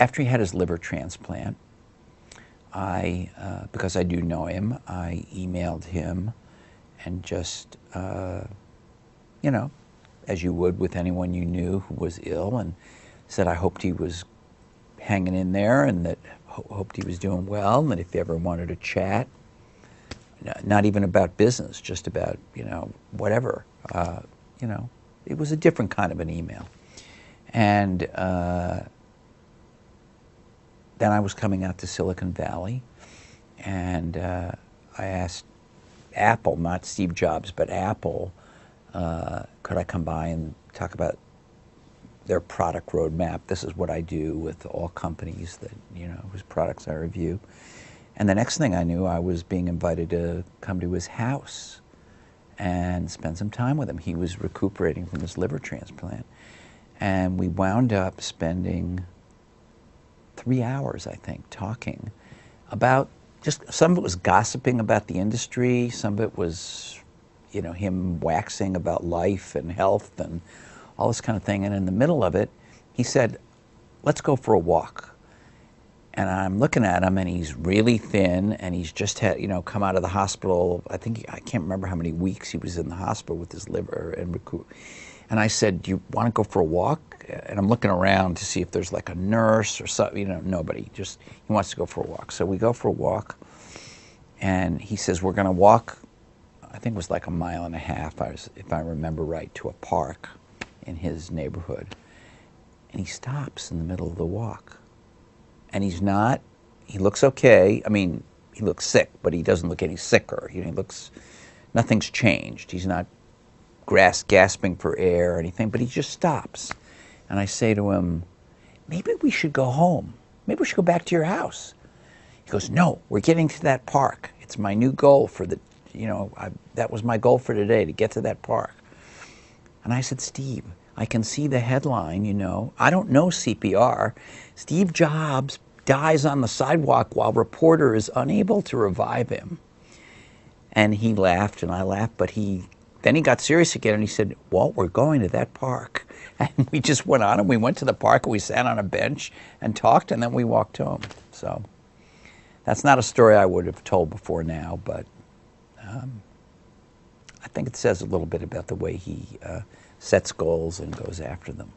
after he had his liver transplant, because I do know him, I emailed him and just, you know, as you would with anyone you knew who was ill, and said I hoped he was hanging in there and that hoped he was doing well, and that if he ever wanted to chat, not even about business, just about, you know, whatever, you know, it was a different kind of an email. And then I was coming out to Silicon Valley, and I asked Apple, not Steve Jobs, but Apple, could I come by and talk about their product roadmap? This is what I do with all companies that, you know, whose products I review. And the next thing I knew, I was being invited to come to his house and spend some time with him. He was recuperating from his liver transplant. And we wound up spending 3 hours, I think, talking about just, some of it was gossiping about the industry, some of it was, you know, him waxing about life and health and all this kind of thing. And in the middle of it, he said, let's go for a walk. And I'm looking at him, and he's really thin, and he's just had, you know, come out of the hospital. I can't remember how many weeks he was in the hospital with his liver and And I said, do you want to go for a walk? And I'm looking around to see if there's like a nurse or something, you know, nobody. Just, he wants to go for a walk. So we go for a walk, and he says, we're going to walk, I think it was like 1.5 miles, if I remember right, to a park in his neighborhood. And he stops in the middle of the walk. And he looks okay. I mean, he looks sick, but he doesn't look any sicker. You know, nothing's changed. He's not gasping for air or anything, but he just stops. And I say to him, maybe we should go home. Maybe we should go back to your house. He goes, no, we're getting to that park. It's my new goal for the, you know, that was my goal for today, to get to that park. And I said, Steve, I can see the headline, you know. I don't know CPR. Steve Jobs dies on the sidewalk while reporter is unable to revive him. And he laughed and I laughed, but then he got serious again and he said, Walt, we're going to that park. And we just went on and we went to the park and we sat on a bench and talked, and then we walked home. So that's not a story I would have told before now, but I think it says a little bit about the way he sets goals and goes after them.